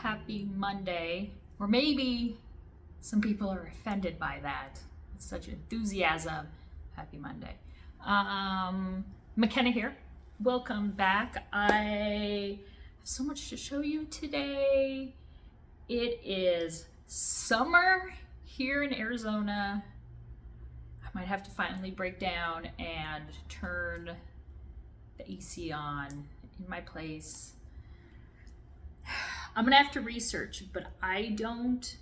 Happy Monday. Or maybe some people are offended by that. It's such enthusiasm. Happy Monday. McKenna here. Welcome back. I have so much to show you today. It is summer here in Arizona. I might have to finally break down and turn the AC on in my place. I'm gonna have to research, but I don't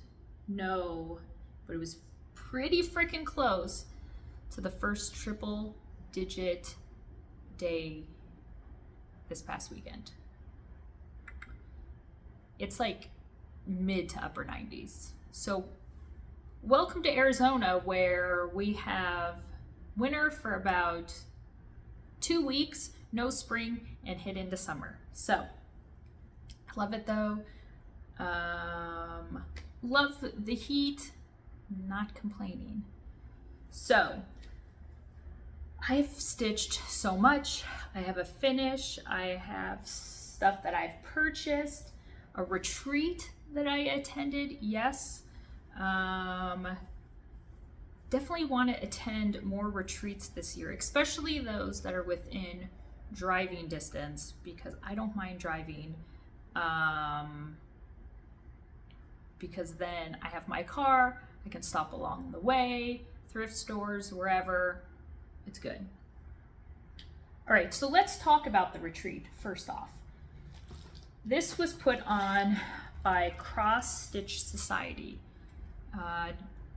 know, but it was pretty freaking close to the first triple digit day this past weekend. It's like mid to upper 90s. So welcome to Arizona, where we have winter for about 2 weeks, no spring, and hit into summer. So love it though. Love the heat, not complaining. So I've stitched so much. I have a finish. I have stuff that I've purchased, a retreat that I attended. Yes. Definitely want to attend more retreats this year, especially those that are within driving distance, because I don't mind driving. Because then I have my car, I can stop along the way, thrift stores, wherever. It's good. All right, so let's talk about the retreat first off. This was put on by Cross Stitch Society.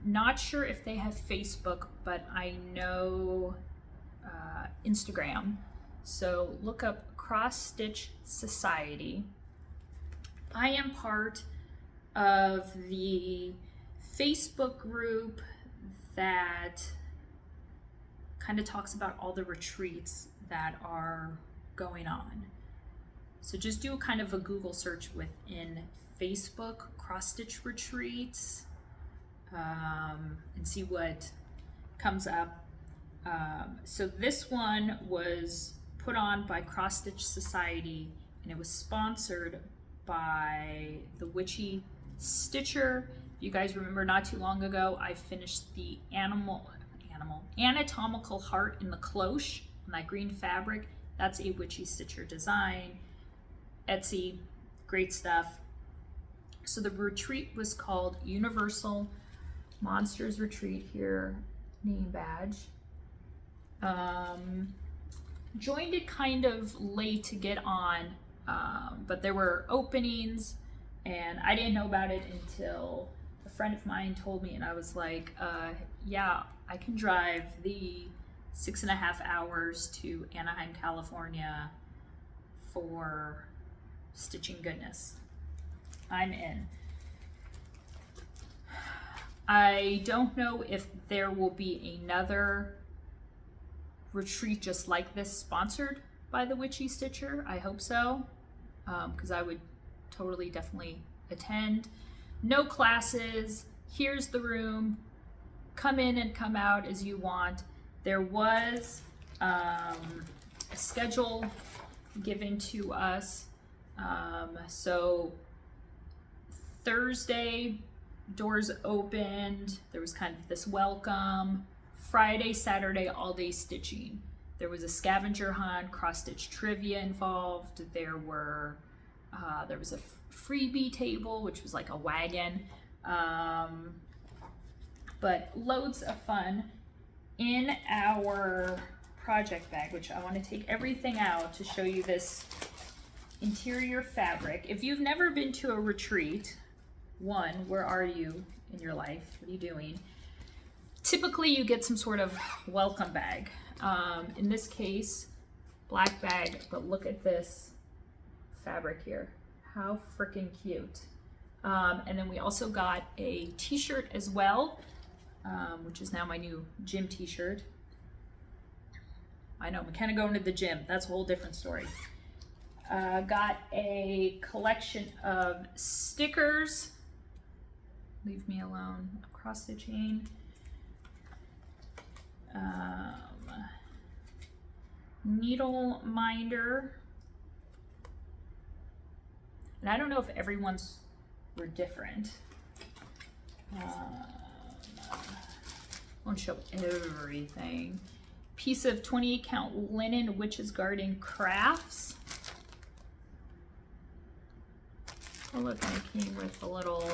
Not sure if they have Facebook, but I know Instagram. So look up Cross Stitch Society. I am part of the Facebook group that kind of talks about all the retreats that are going on. So just do kind of a Google search within Facebook, cross stitch retreats, and see what comes up. So this one was put on by Cross Stitch Society, and it was sponsored by the Witchy Stitcher. If you guys remember, not too long ago, I finished the anatomical heart in the cloche on that green fabric. That's a Witchy Stitcher design. Etsy, great stuff. So the retreat was called Universal Monsters Retreat. Here, name badge. Joined it kind of late to get on, but there were openings, and I didn't know about it until a friend of mine told me, and I was like, yeah, I can drive the 6.5 hours to Anaheim, California for stitching goodness. I'm in. I don't know if there will be another retreat just like this sponsored by the Witchy Stitcher. I hope so, because I would totally, definitely attend. No classes. Here's the room. Come in and come out as you want. There was a schedule given to us. So Thursday, doors opened. There was kind of this welcome. Friday, Saturday, all day stitching. There was a scavenger hunt, cross stitch trivia involved. There was a freebie table, which was like a wagon. But loads of fun. In our project bag, which I want to take everything out to show you this interior fabric. If you've never been to a retreat, one, where are you in your life? What are you doing? Typically you get some sort of welcome bag. In this case, black bag, but look at this fabric here. How freaking cute. And then we also got a t-shirt as well, which is now my new gym t-shirt. I know, McKenna going to the gym. That's a whole different story. Got a collection of stickers. Leave me alone. Cross stitching. Needle minder. And I don't know if everyone's were different. Won't show everything. Piece of 28 count linen witch's garden crafts. Oh look, and it came with a little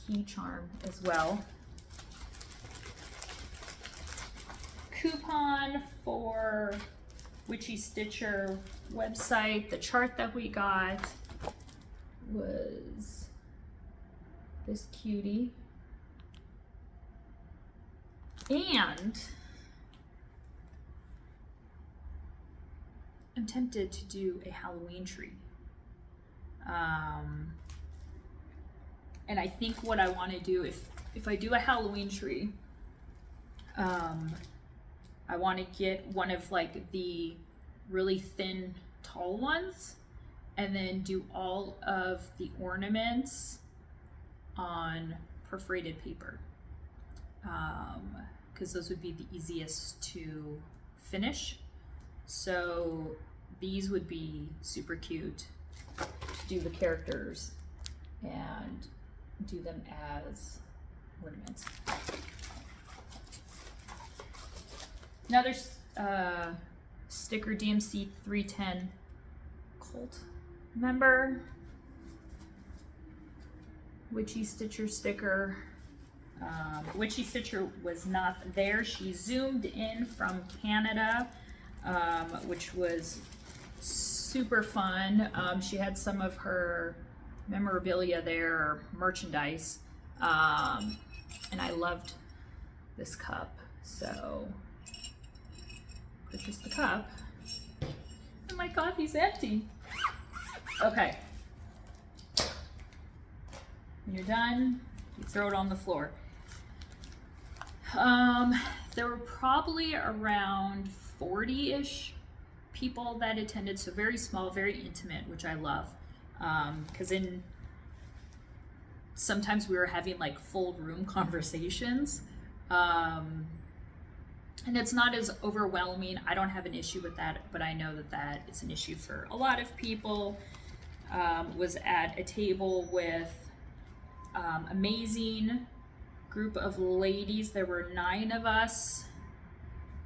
key charm as well. Coupon for Witchy Stitcher website. The chart that we got was this cutie. And I'm tempted to do a Halloween tree. And I think what I want to do, if I do a Halloween tree, I want to get one of like the really thin, tall ones, and then do all of the ornaments on perforated paper, because those would be the easiest to finish. So these would be super cute to do the characters and do them as ornaments. Another sticker, DMC 310 cult member. Witchy Stitcher sticker. Witchy Stitcher was not there. She zoomed in from Canada, which was super fun. She had some of her memorabilia there, or merchandise, and I loved this cup, so purchased the cup. And my coffee's empty. Okay. When you're done, you throw it on the floor. There were probably around 40-ish people that attended, so very small, very intimate, which I love. Because sometimes we were having like full room conversations. And it's not as overwhelming. I don't have an issue with that, but I know that that is an issue for a lot of people. Was at a table with amazing group of ladies. There were 9 of us.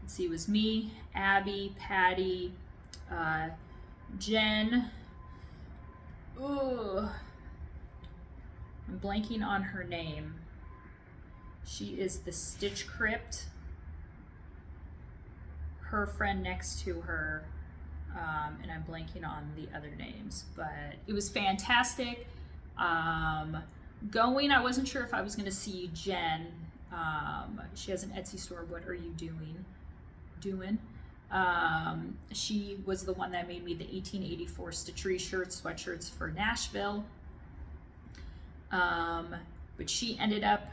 Let's see, it was me, Abby, Patty, Jen. Ooh, I'm blanking on her name. She is the Stitch Crypt. Her friend next to her, and I'm blanking on the other names, but it was fantastic. Going, I wasn't sure if I was going to see Jen. She has an Etsy store. What are you doing? She was the one that made me the 1884 Stitchery shirts, sweatshirts for Nashville. But she ended up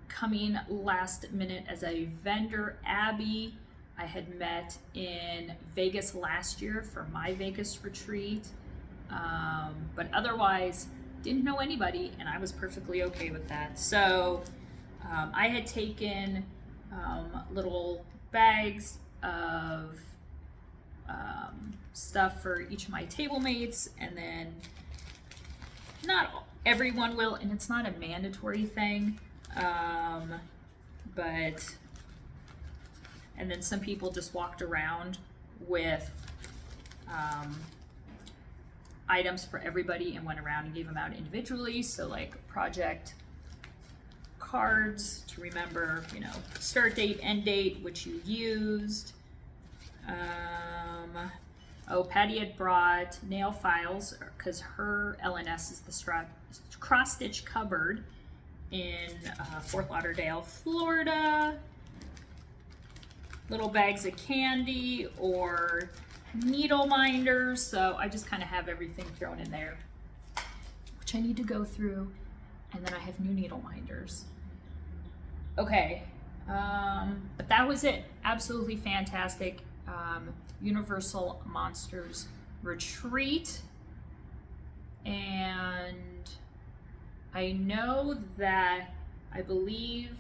coming last minute as a vendor. Abby, I had met in Vegas last year for my Vegas retreat, but otherwise didn't know anybody, and I was perfectly okay with that. So I had taken little bags of stuff for each of my table mates, and then not everyone will, and it's not a mandatory thing, but and then some people just walked around with items for everybody and went around and gave them out individually. So like project cards to remember, you know, start date, end date, which you used. Oh, Patty had brought nail files because her LNS is the cross stitch cupboard in Fort Lauderdale, Florida. Little bags of candy or needle minders, so I just kind of have everything thrown in there, which I need to go through, and then I have new needle minders. Okay, but that was it. Absolutely fantastic. Universal Monsters retreat, and I know that I believe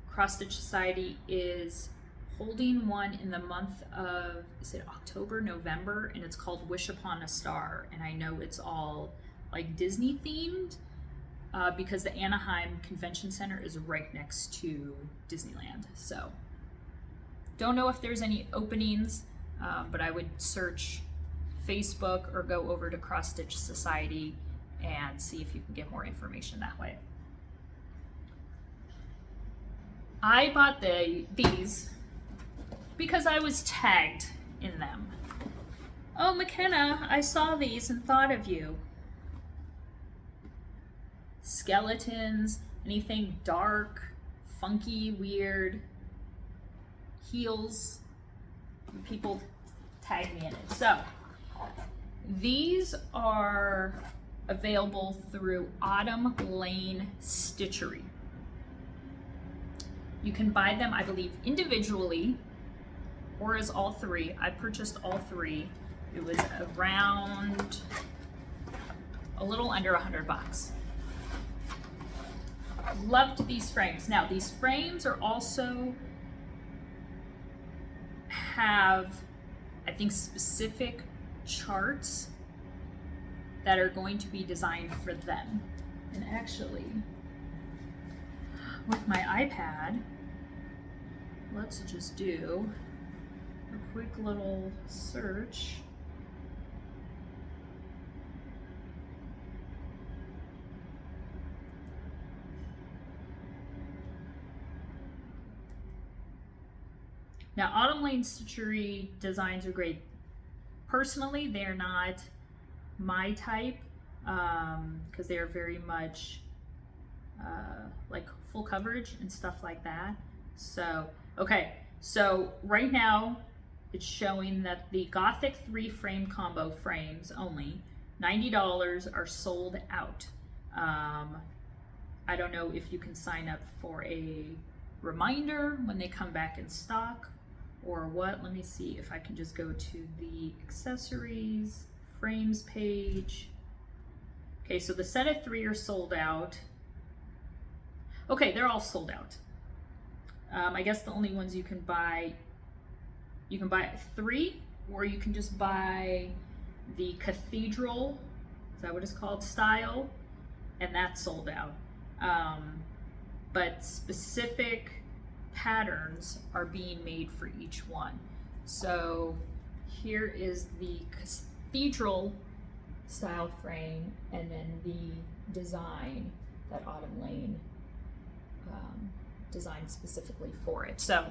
Cross Stitch Society is holding one in the month of, is it October, November, and it's called Wish Upon a Star, and I know it's all like Disney themed, because the Anaheim Convention Center is right next to Disneyland. So don't know if there's any openings, but I would search Facebook or go over to Cross Stitch Society and see if you can get more information that way. I bought these because I was tagged in them. Oh, McKenna, I saw these and thought of you. Skeletons, anything dark, funky, weird, heels. People tag me in it. So these are available through Autumn Lane Stitchery. You can buy them, I believe, individually or as all three. I purchased all three. It was around a little under $100. Loved these frames. Now, these frames are also have, I think, specific charts that are going to be designed for them. And actually, with my iPad, let's just do a quick little search. Now, Autumn Lane Stitchery designs are great. Personally, they're not my type, because they're very much like full coverage and stuff like that. So, okay, so right now it's showing that the Gothic 3 frame combo frames only, $90, are sold out. I don't know if you can sign up for a reminder when they come back in stock or what. Let me see if I can just go to the accessories frames page. Okay, so the set of 3 are sold out. Okay, they're all sold out. I guess the only ones you can buy 3, or you can just buy the Cathedral, is that what it's called, style, and that's sold out. But specific patterns are being made for each one. So here is the Cathedral style frame, and then the design that Autumn Lane designed specifically for it. So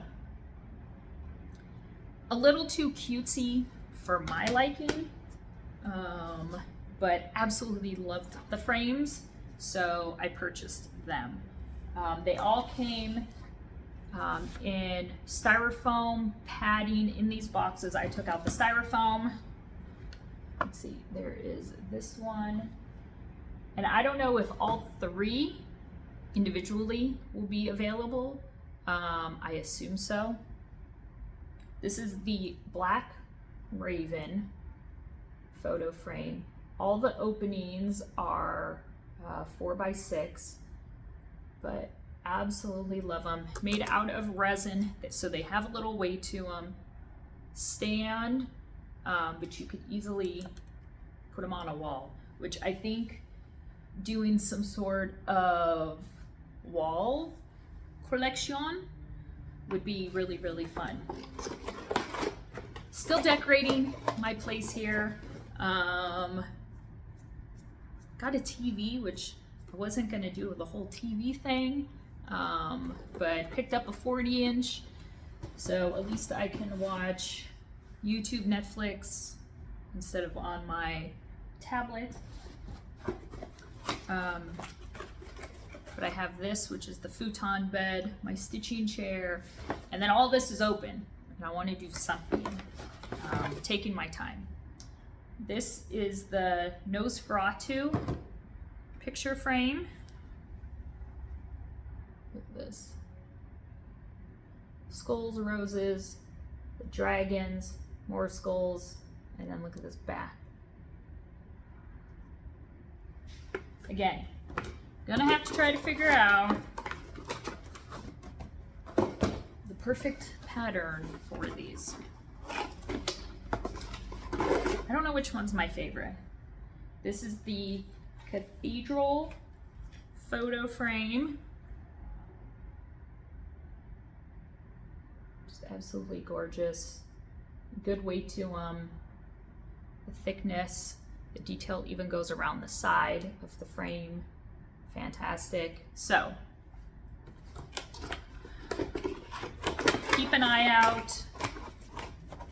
a little too cutesy for my liking, but absolutely loved the frames, so I purchased them. They all came in styrofoam padding in these boxes. I took out the styrofoam. Let's see, there is this one. And I don't know if all 3 individually will be available. I assume so. This is the Black Raven photo frame. All the openings are 4x6, but absolutely love them. Made out of resin, so they have a little weight to them. Stand, but you could easily put them on a wall, which I think doing some sort of wall collection would be really, really fun. Still decorating my place here. Got a TV, which I wasn't gonna do the whole TV thing, but picked up a 40-inch, so at least I can watch YouTube, Netflix, instead of on my tablet. But I have this, which is the futon bed, my stitching chair, and then all this is open, and I want to do something, taking my time. This is the Nosferatu picture frame. Look at this. Skulls, roses, the dragons, more skulls, and then look at this back. Again, gonna have to try to figure out the perfect pattern for these. I don't know which one's my favorite. This is the cathedral photo frame. Just absolutely gorgeous. Good weight to them. The thickness, the detail even goes around the side of the frame. Fantastic. So keep an eye out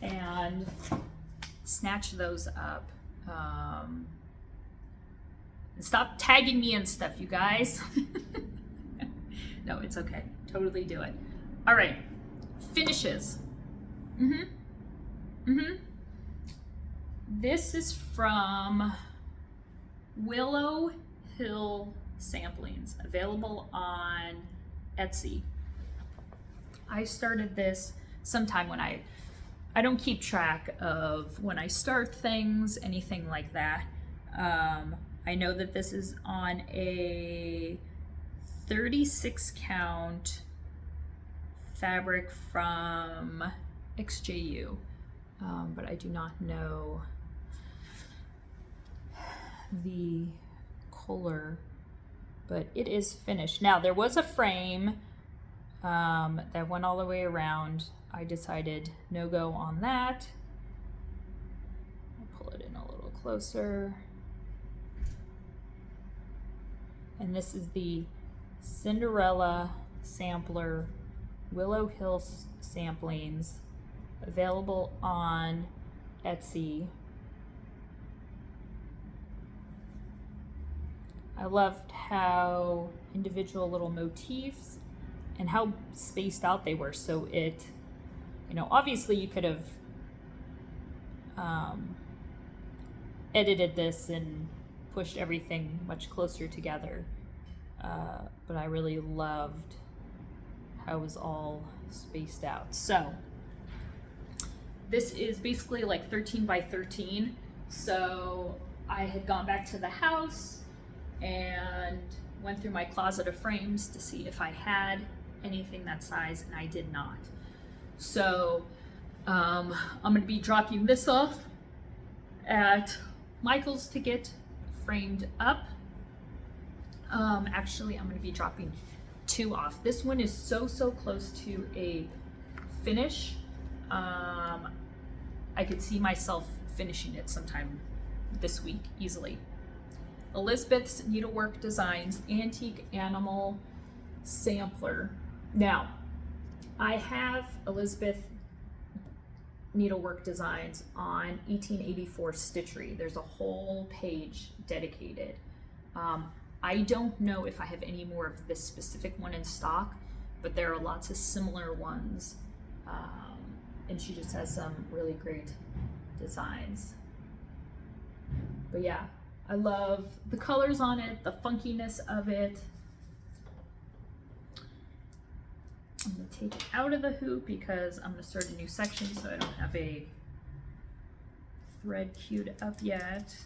and snatch those up. And stop tagging me and stuff, you guys. No, it's okay. Totally do it. All right. Finishes. This is from Willow Hills Samplings, available on Etsy. I started this sometime when I don't keep track of when I start things, anything like that. I know that this is on a 36 count fabric from XJU, but I do not know the color, but it is finished. Now there was a frame that went all the way around. I decided no go on that. I'll pull it in a little closer. And this is the Cinderella Sampler Willow Hills Samplings, available on Etsy. I loved how individual little motifs and how spaced out they were. So it, you know, obviously you could have edited this and pushed everything much closer together. But I really loved how it was all spaced out. So this is basically like 13 by 13. So I had gone back to the house and went through my closet of frames to see if I had anything that size, and I did not. So I'm gonna be dropping this off at Michael's to get framed up. Actually, I'm gonna be dropping 2 off. This one is so close to a finish. I could see myself finishing it sometime this week easily. Elizabeth's Needlework Designs Antique Animal Sampler. Now, I have Elizabeth Needlework Designs on 1884 Stitchery. There's a whole page dedicated. I don't know if I have any more of this specific one in stock, but there are lots of similar ones. And she just has some really great designs. But yeah, I love the colors on it, the funkiness of it. I'm gonna take it out of the hoop because I'm gonna start a new section, so I don't have a thread queued up yet.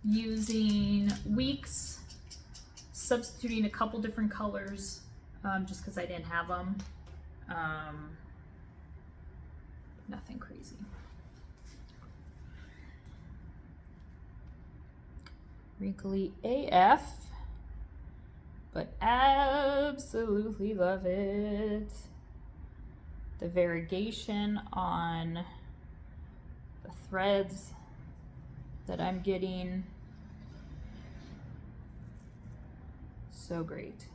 Using Weeks, substituting a couple different colors just because I didn't have them. Nothing crazy. Wrinkly AF, but absolutely love it. The variegation on the threads that I'm getting, so great.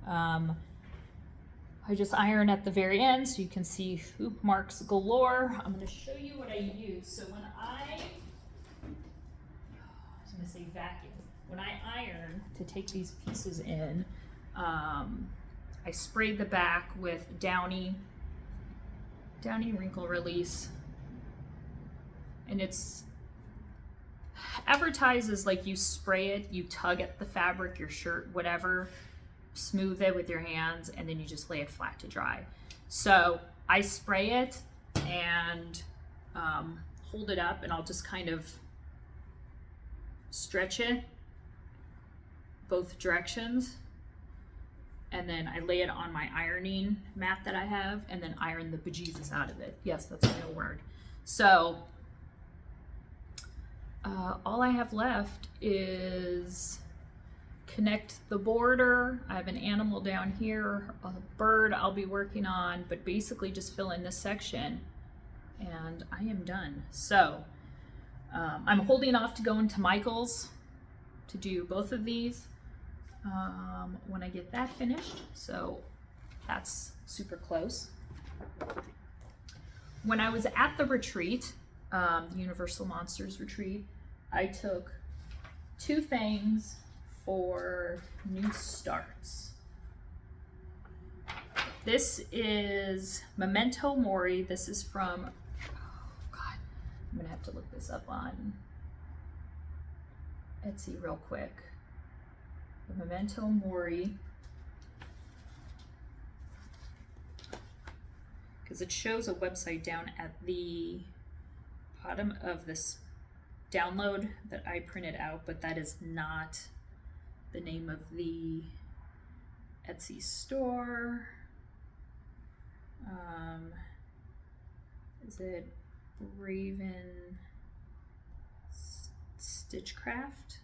I just iron at the very end so you can see hoop marks galore. I'm going to show you what I use. So when I was going to say vacuum. When I iron to take these pieces in, I sprayed the back with Downy Wrinkle Release, and it's advertised as like you spray it, you tug at the fabric, your shirt, whatever, smooth it with your hands, and then you just lay it flat to dry. So I spray it and hold it up, and I'll just kind of stretch it both directions, and then I lay it on my ironing mat that I have, and then iron the bejesus out of it. Yes, that's a real word. So all I have left is connect the border. I have an animal down here, a bird I'll be working on, but basically just fill in this section and I am done. So I'm holding off to go into Michael's to do both of these when I get that finished. So that's super close. When I was at the retreat, the Universal Monsters retreat, I took 2 things for new starts. This is Memento Mori. This is from, oh God, I'm gonna have to look this up on Etsy real quick. The Memento Mori, because it shows a website down at the bottom of this download that I printed out, but that is not the name of the Etsy store. Is it Raven Stitchcraft?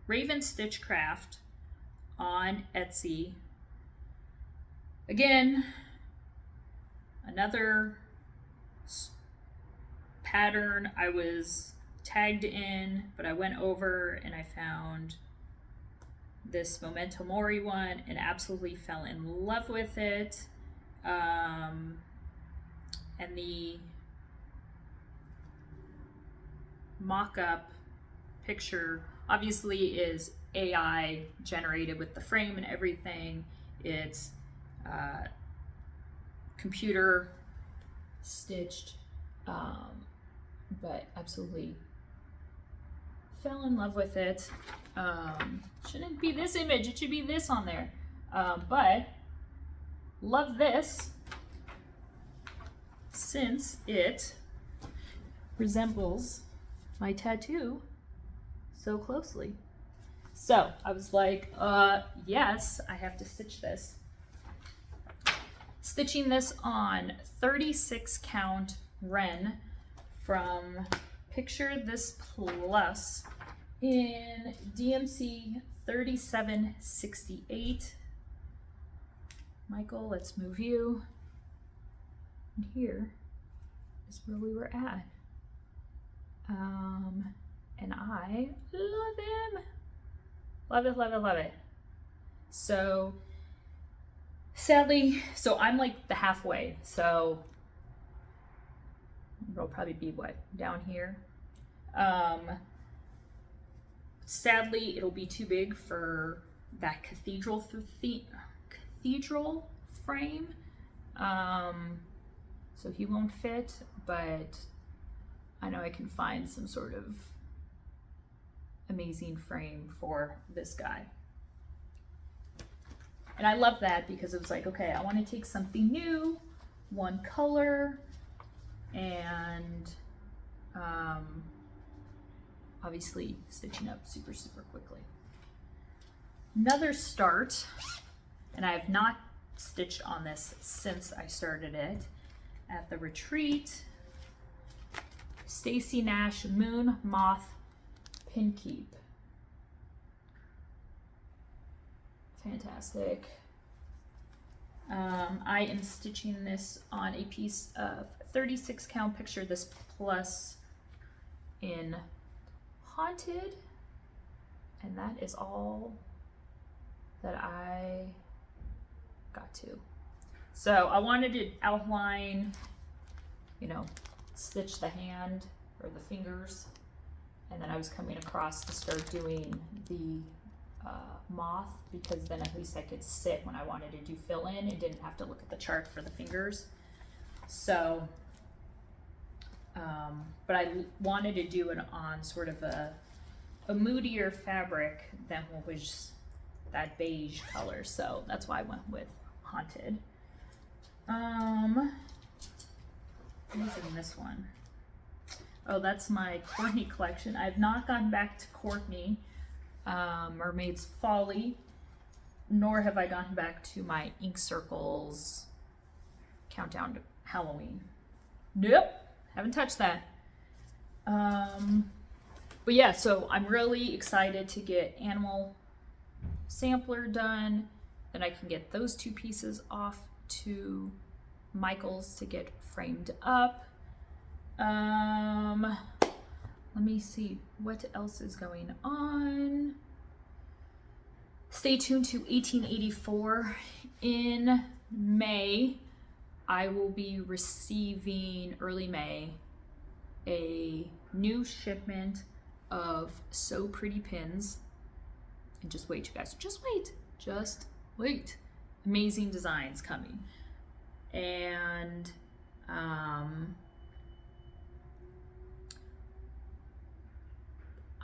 Raven Stitchcraft on Etsy. Again, another pattern I was tagged in, but I went over and I found this Memento Mori one and absolutely fell in love with it. And the mock-up picture obviously is AI generated with the frame and everything. It's computer stitched, but absolutely fell in love with it. Shouldn't be this image, it should be this on there. But love this since it resembles my tattoo so closely. So I was like, yes, I have to stitch this. Stitching this on 36 count Ren from Picture This Plus in DMC 3768. Michael, let's move you. And here is where we were at. And I love him. Love it, love it, love it. So sadly, so I'm like the halfway. So it'll probably be what, down here. Sadly, it'll be too big for that cathedral frame. So he won't fit, but I know I can find some sort of amazing frame for this guy. And I love that because it was like, okay, I want to take something new, one color, and obviously stitching up super, super quickly. Another start, and I have not stitched on this since I started it at the retreat. Stacy Nash Moon Moth Pin Keep. Fantastic. I am stitching this on a piece of 36 count Picture This Plus in Haunted, and that is all that I got to. So I wanted to outline, you know, stitch the hand or the fingers, and then I was coming across to start doing the moth, because then at least I could sit when I wanted to do fill in and didn't have to look at the chart for the fingers. So, but I wanted to do it on sort of a moodier fabric than what was that beige color. So that's why I went with Haunted. What is in this one? Oh, that's my Courtney collection. I've not gotten back to Courtney, Mermaid's Folly, nor have I gotten back to my Ink Circles Countdown to Halloween. Nope, haven't touched that. But yeah, so I'm really excited to get animal sampler done. Then I can get those 2 pieces off to Michael's to get framed up. Let me see what else is going on. Stay tuned to 1884. In May, I will be receiving, early May, a new shipment of So Pretty pins. And just wait, you guys, just wait. Amazing designs coming. And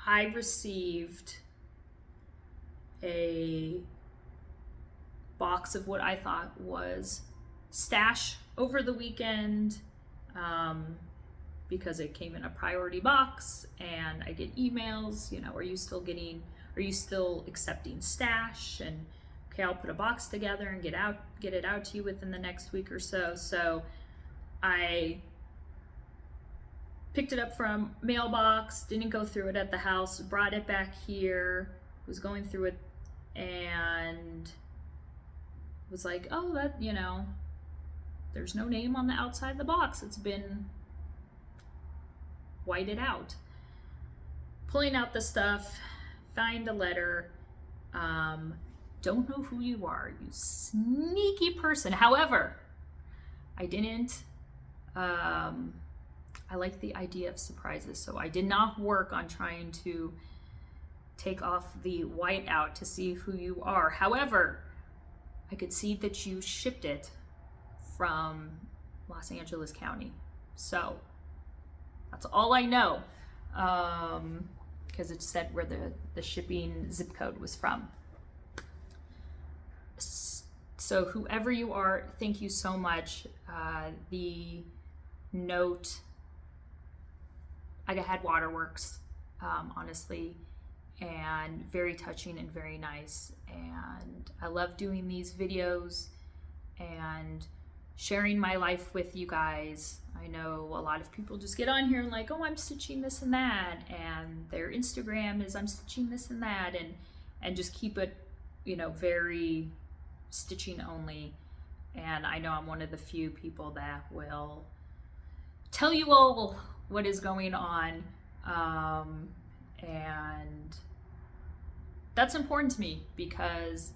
I received a box of what I thought was stash over the weekend, because it came in a priority box, and I get emails, you know, are you still accepting stash? And okay, I'll put a box together and get it out to you within the next week or so. So I picked it up from mailbox, didn't go through it at the house, brought it back here, was going through it, and was like, oh, that, you know, there's no name on the outside of the box. It's been whited out. Pulling out the stuff, find a letter. Don't know who you are, you sneaky person. However, I didn't, I like the idea of surprises, so I did not work on trying to take off the white out to see who you are. However, I could see that you shipped it from Los Angeles County. So that's all I know, because it said where the shipping zip code was from. So whoever you are, thank you so much. The note, I had waterworks, honestly, and very touching and very nice. And I love doing these videos and sharing my life with you guys. I know a lot of people just get on here and like, oh, I'm stitching this and that, and their Instagram is I'm stitching this and that, and just keep it, you know, very stitching only. And I know I'm one of the few people that will tell you all what is going on, and that's important to me because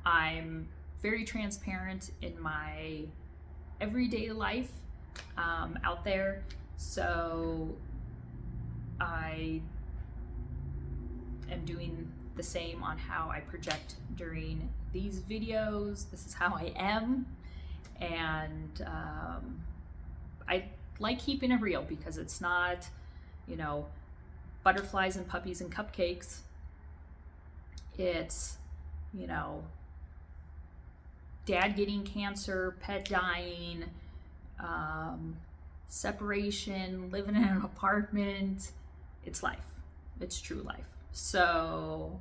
I'm very transparent in my everyday life out there. So I am doing the same on how I project during these videos. This is how I am, and I like keeping it real because it's not, you know, butterflies and puppies and cupcakes. It's, you know, dad getting cancer, pet dying, separation, living in an apartment. It's life. It's true life. So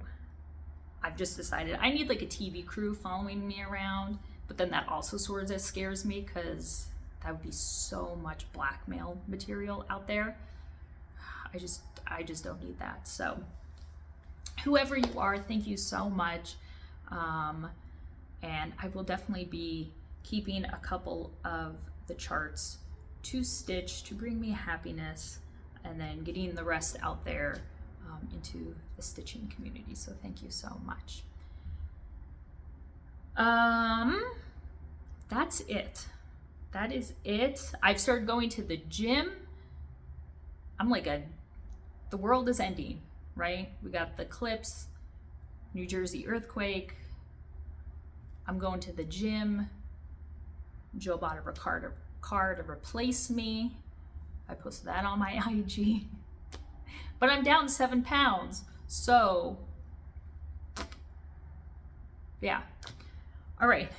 I've just decided I need like a TV crew following me around, but then that also sort of scares me because that would be so much blackmail material out there. I just don't need that. So whoever you are, thank you so much. And I will definitely be keeping a couple of the charts to stitch to bring me happiness, and then getting the rest out there into the stitching community. So thank you so much. That's it. That is it. I've started going to the gym. I'm like the world is ending, right? We got the eclipse, New Jersey earthquake. I'm going to the gym. Joe bought a car to replace me. I posted that on my IG. But I'm down 7 pounds. So, yeah. All right.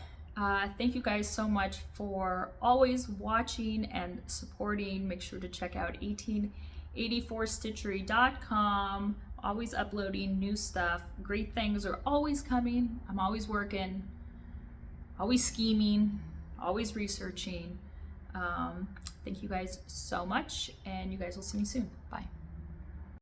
Thank you guys so much for always watching and supporting. Make sure to check out 1884stitchery.com. Always uploading new stuff. Great things are always coming. I'm always working, always scheming, always researching. Thank you guys so much, and you guys will see me soon. Bye.